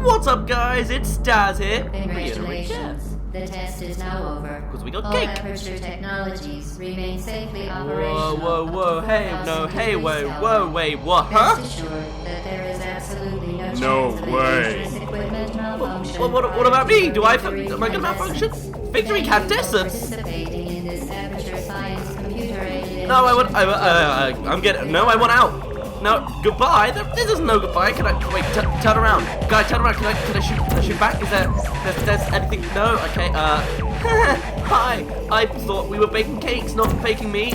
What's up, guys? It's Staz here. Congratulations. The test is now over. Because we got All cake. Aperture Technologies remain safely operational. Whoa, hey, no, hey, wait, what, huh? Rest assured that there is absolutely no No chance of way. dangerous equipment malfunction. What about me? Am I Victory gonna malfunction? lessons. Victory Thank you for Candice! participating in this Aperture Science computer-aided No, I want out. No, goodbye. This is no goodbye. Can I wait? Turn around, guy. Turn around. Can I shoot back? Is there's anything? No. Okay. Hi. I thought we were baking cakes, not baking me.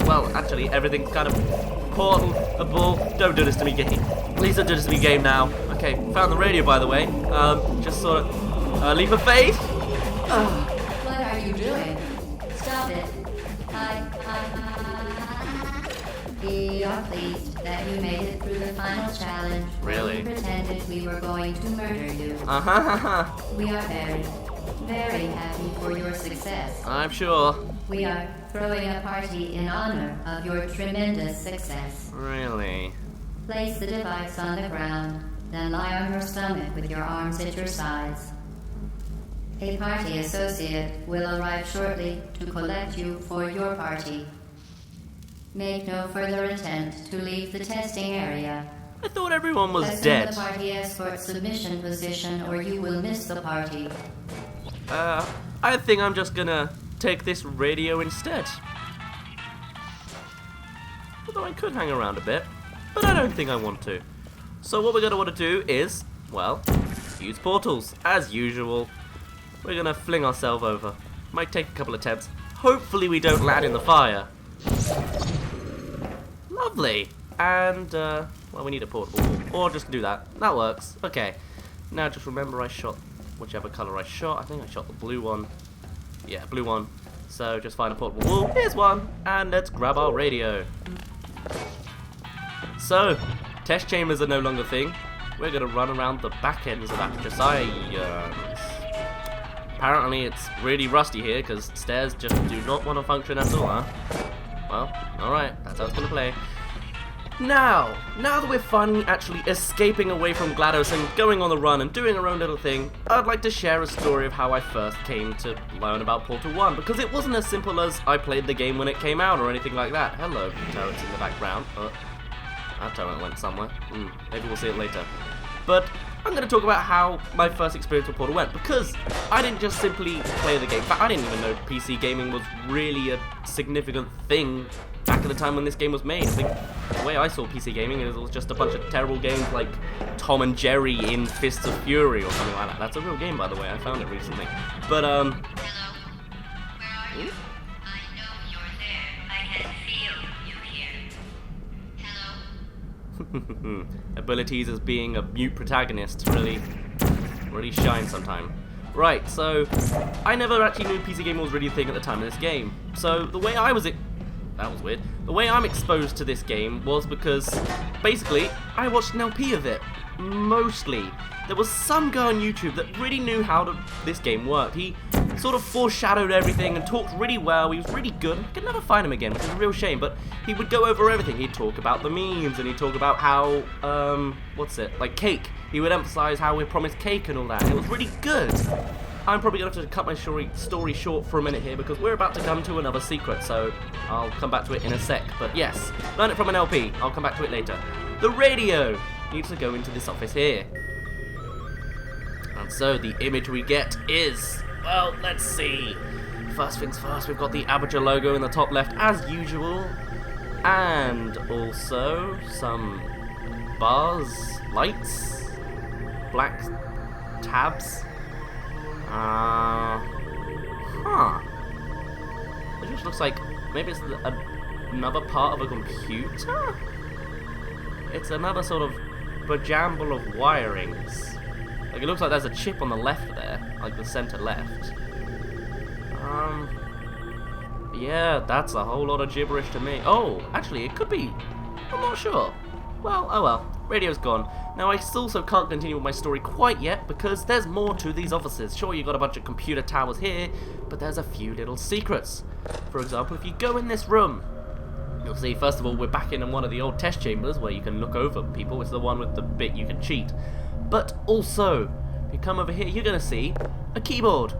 Well, actually, everything's kind of portable. Don't do this to me, game. Please don't do this to me, game. Now. Okay. Found the radio, by the way. Just sort of leap of faith. What are you doing? Stop it. We are pleased that you made it through the final challenge. Really? We pretended we were going to murder you. We are very happy for your success. I'm sure. We are throwing a party in honor of your tremendous success. Really? Place the device on the ground, then lie on your stomach with your arms at your sides. A party associate will arrive shortly to collect you for your party. Make no further attempt to leave the testing area. I thought everyone was Assume dead. the party escort submission position or you will miss the party. I think I'm just gonna take this radio instead. Although I could hang around a bit, but I don't think I want to. So what we're gonna want to do is, well, use portals, as usual. We're gonna fling ourselves over. Might take a couple attempts. Hopefully we don't land in the fire. Lovely. And, well, we need a portable wall. Or just do that. That works. Okay. Now just remember I shot whichever colour I shot. I think I shot the blue one. Yeah, blue one. So just find a portable wall. Here's one. And let's grab our radio. So, test chambers are no longer a thing. We're going to run around the back ends of Aperture Science. Apparently it's really rusty here because stairs just do not want to function at all, huh? Well, alright, that's how it's going to play. Now that we're finally actually escaping away from GLaDOS and going on the run and doing our own little thing, I'd like to share a story of how I first came to learn about Portal 1, because it wasn't as simple as I played the game when it came out or anything like that. Hello, turrets in the background. That turret went somewhere. Maybe we'll see it later. But I'm going to talk about how my first experience with Portal went, because I didn't just simply play the game. In fact, I didn't even know PC gaming was really a significant thing back at the time when this game was made. I think the way I saw PC gaming is it was just a bunch of terrible games like Tom and Jerry in Fists of Fury or something like that. That's a real game, by the way. I found it recently. But, Hello? Where are you? I know you're there. I can feel you here. Hello? abilities as being a mute protagonist really shine sometime. Right, so I never actually knew PC gaming was really a thing at the time of this game. So the way I was that was weird. The way I'm exposed to this game was because basically I watched an LP of it. Mostly. There was some guy on YouTube that really knew how this game worked. He sort of foreshadowed everything and talked really well. He was really good. I could never find him again, which is a real shame, but he would go over everything. He'd talk about the memes and he'd talk about how, like cake. He would emphasize how we're promised cake and all that. It was really good. I'm probably going to have to cut my story short for a minute here because we're about to come to another secret, so I'll come back to it in a sec. But yes, learn it from an LP. I'll come back to it later. The radio needs to go into this office here. And so the image we get is, well, let's see. First things first, we've got the Aperture logo in the top left as usual. And also some bars, lights, black tabs. It just looks like maybe it's another part of a computer? It's another sort of bajamble of wirings. Like, it looks like there's a chip on the left there, like the center left. Yeah, that's a whole lot of gibberish to me. Oh, actually, it could be. I'm not sure. Well, oh well. Radio's gone. Now, I also can't continue with my story quite yet because there's more to these offices. Sure, you've got a bunch of computer towers here, but there's a few little secrets. For example, if you go in this room, you'll see, first of all, we're back in one of the old test chambers where you can look over people. It's the one with the bit you can cheat. But also, if you come over here, you're going to see a keyboard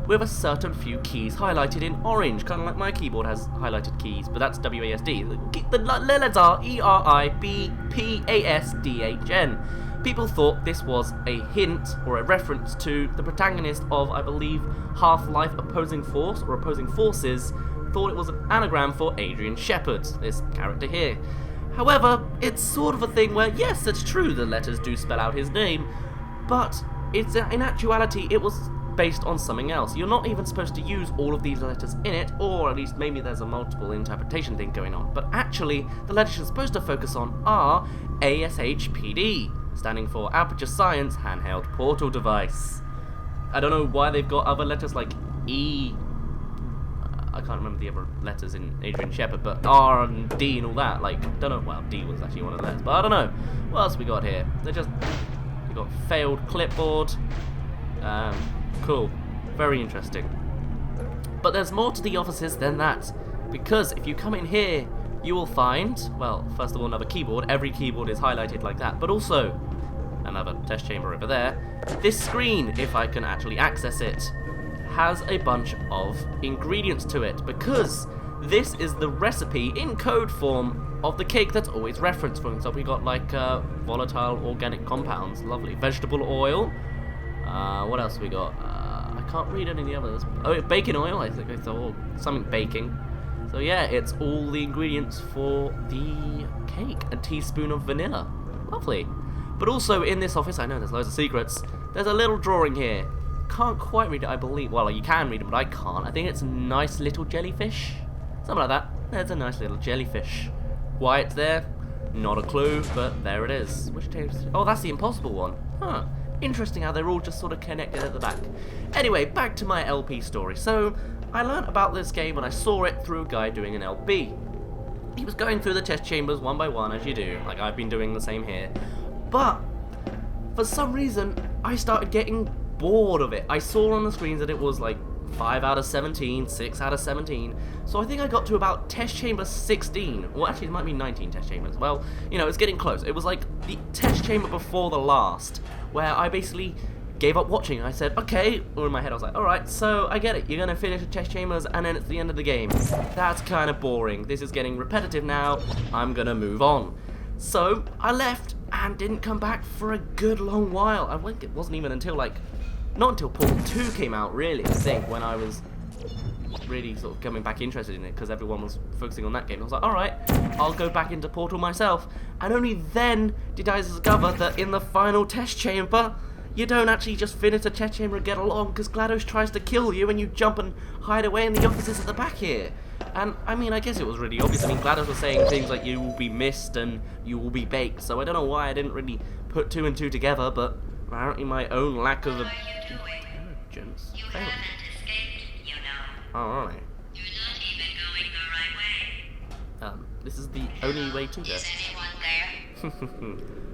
with a certain few keys highlighted in orange, kind of like my keyboard has highlighted keys, but that's WASD. The letters are ERIBPASDHN. People thought this was a hint or a reference to the protagonist of, I believe, Half-Life Opposing Force or Opposing Forces. Thought it was an anagram for Adrian Shepard, this character here. However, it's sort of a thing where, yes, it's true the letters do spell out his name, but it's in actuality it was based on something else. You're not even supposed to use all of these letters in it, or at least maybe there's a multiple interpretation thing going on, but actually the letters you're supposed to focus on are ASHPD, standing for Aperture Science Handheld Portal Device. I don't know why they've got other letters like E, I can't remember the other letters in Adrian Shepard, but R and D and all that, like, don't know, well, D was actually one of the letters, but I don't know. What else we got here? We got failed clipboard, cool, very interesting. But there's more to the offices than that, because if you come in here, you will find, well, first of all, another keyboard. Every keyboard is highlighted like that, but also another test chamber over there. This screen, if I can actually access it, has a bunch of ingredients to it, because this is the recipe in code form of the cake that's always referenced. For example, we got like volatile organic compounds, lovely vegetable oil. What else we got? I can't read any of the others. Oh, bacon oil, I think it's all something baking. So yeah, it's all the ingredients for the cake. A teaspoon of vanilla, lovely. But also in this office, I know there's loads of secrets, there's a little drawing here. Can't quite read it, I believe. Well, you can read it, but I can't. I think it's a nice little jellyfish, something like that. There's a nice little jellyfish. Why it's there, not a clue, but there it is. Which tapes? Oh, that's the impossible one. Huh. Interesting how they're all just sort of connected at the back. Anyway, back to my LP story. So, I learned about this game when I saw it through a guy doing an LP. He was going through the test chambers one by one, as you do, like I've been doing the same here. But, for some reason, I started getting bored of it. I saw on the screens that it was like 5 out of 17, 6 out of 17. So I think I got to about test chamber 16. Well, actually, it might be 19 test chambers. Well, you know, it's getting close. It was like the test chamber before the last, where I basically gave up watching. I said, okay, or in my head I was like, alright, so I get it. You're going to finish the test chambers and then it's the end of the game. That's kind of boring. This is getting repetitive now. I'm going to move on. So I left and didn't come back for a good long while. I think it wasn't even until like, not until Portal 2 came out, really, I think, when I was really sort of coming back interested in it, because everyone was focusing on that game. I was like, alright, I'll go back into Portal myself. And only then did I discover that in the final test chamber, you don't actually just finish the test chamber and get along, because GLaDOS tries to kill you and you jump and hide away in the offices at the back here. And, I mean, I guess it was really obvious. I mean, GLaDOS was saying things like, you will be missed and you will be baked, so I don't know why I didn't really put 2 and 2 together, but apparently my own lack of intelligence failed. Escaped, you know. Oh, alright. You're not even going the right way. This is the only way to go. Is anyone there?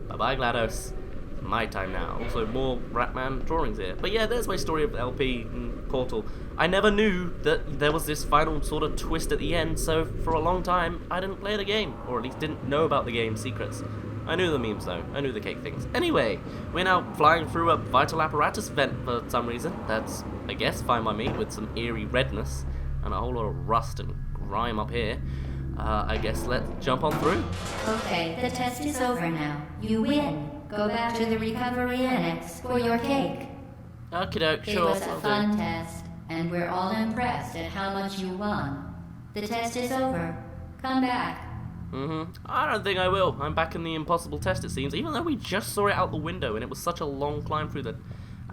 Bye-bye, GLaDOS. My time now. Also, more Ratman drawings here. But yeah, there's my story of LP and Portal. I never knew that there was this final sort of twist at the end, so for a long time, I didn't play the game. Or at least didn't know about the game's secrets. I knew the memes though. I knew the cake things. Anyway, we're now flying through a vital apparatus vent for some reason. That's, I guess, fine by me, with some eerie redness and a whole lot of rust and grime up here. I guess let's jump on through. Okay, the test is over now. You win. Go back to the recovery annex for your cake. Okie doke, It sure. was a fun test, and we're all impressed at how much you won. The test is over. Come back. I don't think I will. I'm back in the impossible test, it seems, even though we just saw it out the window and it was such a long climb through the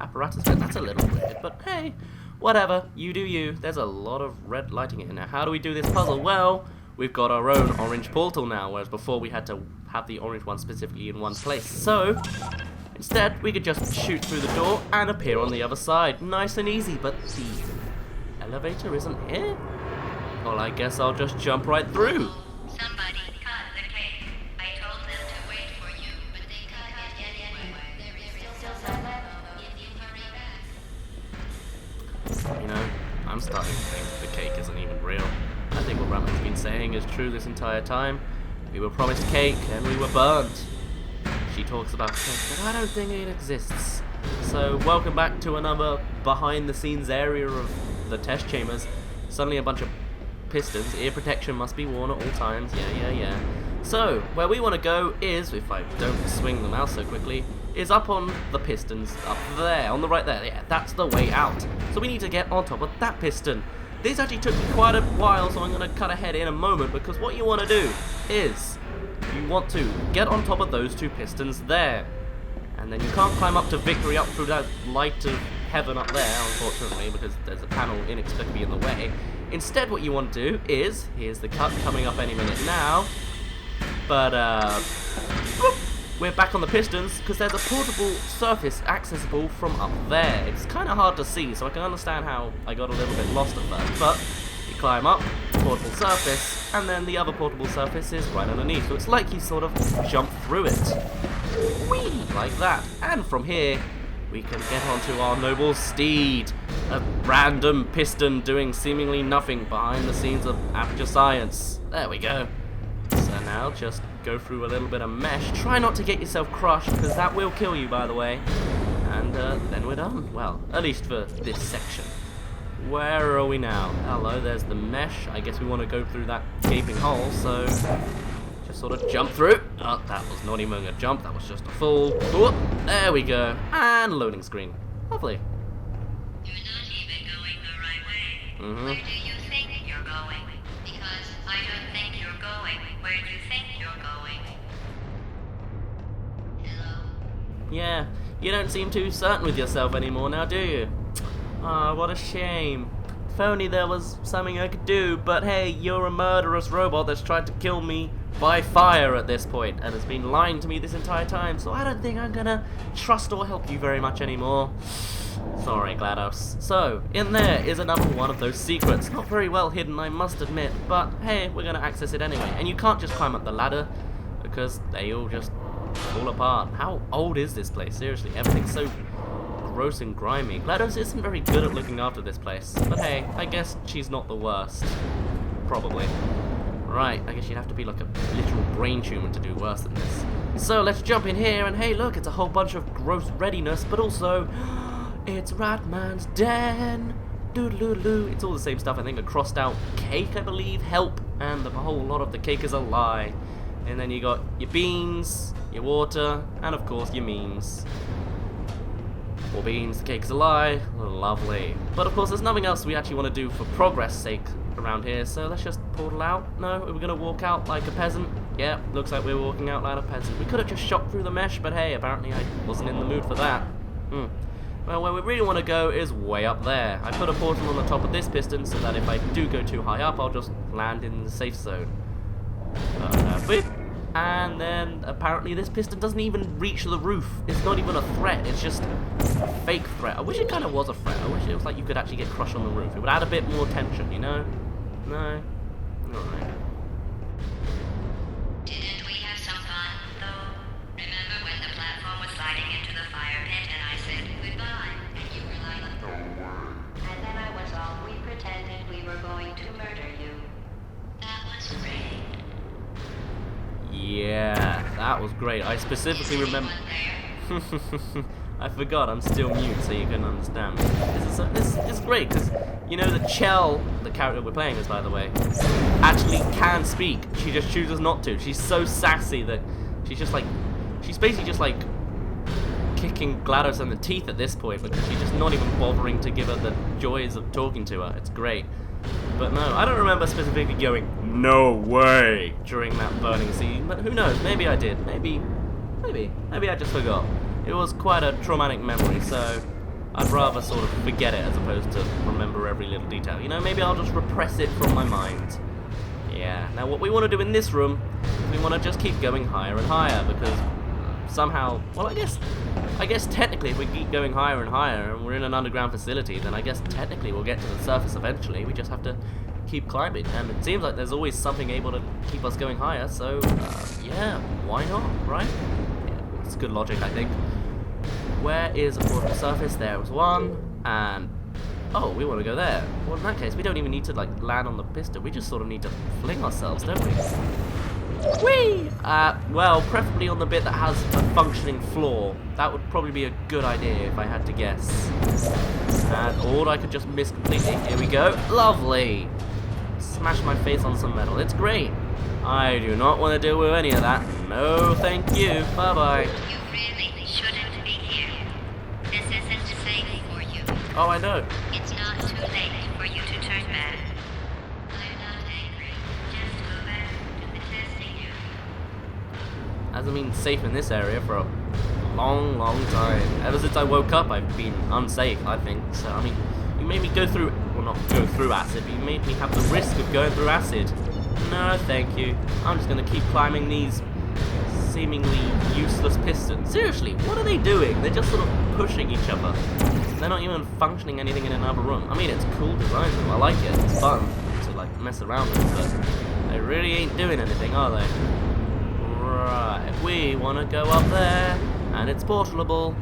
apparatus. That's a little weird, but hey, whatever. You do you. There's a lot of red lighting here. Now, how do we do this puzzle? Well, we've got our own orange portal now, whereas before we had to have the orange one specifically in one place. So, instead, we could just shoot through the door and appear on the other side. Nice and easy, but the elevator isn't here? Well, I guess I'll just jump right through. Somebody cut the cake. I told them to wait for you, but they cut it anyway. There is still some left if you hurry back. You know, I'm starting to think the cake isn't even real. I think what Ratman's been saying is true this entire time. We were promised cake and we were burnt. she talks about cake, but I don't think it exists. So welcome back to another behind the scenes area of the test chambers. Suddenly a bunch of pistons. Ear protection must be worn at all times. Yeah. So where we want to go is, if I don't swing the mouse so quickly, is up on the pistons, up there, on the right there. Yeah, that's the way out. So we need to get on top of that piston. This actually took me quite a while, so I'm going to cut ahead in a moment, because what you want to do is you want to get on top of those two pistons there. And then you can't climb up to victory up through that light of heaven up there, unfortunately, because there's a panel inexplicably in the way. Instead, what you want to do is, here's the cut coming up any minute now, but boop, we're back on the pistons because there's a portable surface accessible from up there. It's kind of hard to see, so I can understand how I got a little bit lost at first, but you climb up, portable surface, and then the other portable surface is right underneath, so it's like you sort of jump through it. Whee! Like that. And from here, we can get onto our noble steed, a random piston doing seemingly nothing behind the scenes of Aperture Science. There we go. So now just go through a little bit of mesh. Try not to get yourself crushed, because that will kill you, by the way. And then we're done. Well, at least for this section. Where are we now? Hello, there's the mesh. I guess we want to go through that gaping hole, so just sort of jump through. Oh, that was not even a jump, that was just a fall. Whoop, there we go. And loading screen. Lovely. You're not even going the right way. Where do you think you're going? Because I don't think you're going where you think you're going. Hello? Yeah, you don't seem too certain with yourself anymore now, do you? Ah, what a shame. If only there was something I could do, but hey, you're a murderous robot that's tried to kill me by fire at this point, and has been lying to me this entire time, so I don't think I'm gonna trust or help you very much anymore. Sorry, GLaDOS. So, in there is another one of those secrets. Not very well hidden, I must admit, but hey, we're gonna access it anyway. And you can't just climb up the ladder, because they all just fall apart. How old is this place? Seriously, everything's so gross and grimy. GLaDOS isn't very good at looking after this place, but hey, I guess she's not the worst. Probably. Right, I guess you'd have to be like a literal brain tumor to do worse than this. So let's jump in here, and hey look, it's a whole bunch of gross readiness, but also it's Ratman's den. Doodaloo. It's all the same stuff. I think a crossed out cake, I believe, help, and the whole lot of the cake is a lie. And then you got your beans, your water, and of course your memes. 4 beans, the cake's a lie. Lovely. But of course there's nothing else we actually want to do for progress sake around here, so let's just portal out. No, are we going to walk out like a peasant? Yeah, looks like we're walking out like a peasant. We could have just shot through the mesh, but hey, apparently I wasn't in the mood for that. Well, where we really want to go is way up there. I put a portal on the top of this piston so that if I do go too high up, I'll just land in the safe zone. Whip. And then apparently this piston doesn't even reach the roof. It's not even a threat, it's just a fake threat. I wish it kind of was a threat. I wish it was like you could actually get crushed on the roof. It would add a bit more tension, you know? No? Alright. Didn't we have some fun, though? Remember when the platform was sliding into the fire pit and I said goodbye? And you were like, and then I was all, we pretended we were going to murder you. That was great. Yeah, that was great. I specifically remember. I forgot, I'm still mute, so you can understand. This is great, because, you know, the Chell, the character we're playing as, by the way, actually can speak. She just chooses not to. She's so sassy that she's just like, she's basically just like kicking GLaDOS in the teeth at this point, because she's just not even bothering to give her the joys of talking to her. It's great. But no, I don't remember specifically going, no way, during that burning scene, but who knows, maybe I did. Maybe I just forgot. It was quite a traumatic memory, so I'd rather sort of forget it as opposed to remember every little detail. You know, maybe I'll just repress it from my mind. Yeah, now what we want to do in this room is we want to just keep going higher and higher, because somehow, well, I guess technically if we keep going higher and higher and we're in an underground facility, then I guess technically we'll get to the surface eventually. We just have to keep climbing, and it seems like there's always something able to keep us going higher, so yeah, why not, right? Yeah, it's good logic, I think. Where is a portable surface? There was one, and oh, we want to go there. Well, in that case, we don't even need to like land on the piston. We just sort of need to fling ourselves, don't we? Whee! Well, preferably on the bit that has a functioning floor. That would probably be a good idea if I had to guess. Or I could just miss completely. Here we go. Lovely! Smash my face on some metal. It's great. I do not want to deal with any of that. No, thank you. Bye-bye. You really shouldn't be here. This isn't safe for you. Oh, I know. It's not too late for you to turn back. I'm not angry. Just go back to the testing area. Hasn't been safe in this area for a long, long time. Ever since I woke up, I've been unsafe, I think. So, I mean, you made me go through, well, not go through acid, but you made me have the risk of going through acid. No, thank you. I'm just going to keep climbing these seemingly useless pistons. Seriously, what are they doing? They're just sort of pushing each other. They're not even functioning anything in another room. I mean, it's cool design though. I like it. It's fun to like mess around with, but they really ain't doing anything, are they? Right, we want to go up there, and it's portalable.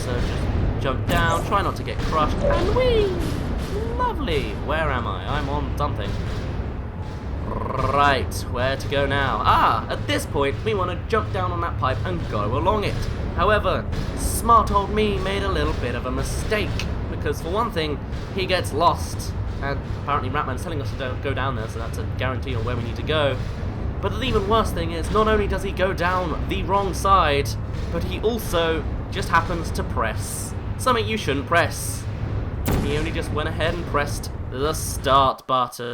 So just jump down, try not to get crushed, and whee! Lovely! Where am I? I'm on something. Right, where to go now? At this point, we want to jump down on that pipe and go along it. However, smart old me made a little bit of a mistake, because for one thing, he gets lost, and apparently Ratman's telling us to go down there, so that's a guarantee on where we need to go. But the even worse thing is, not only does he go down the wrong side, but he also just happens to press something you shouldn't press. He only just went ahead and pressed the start button.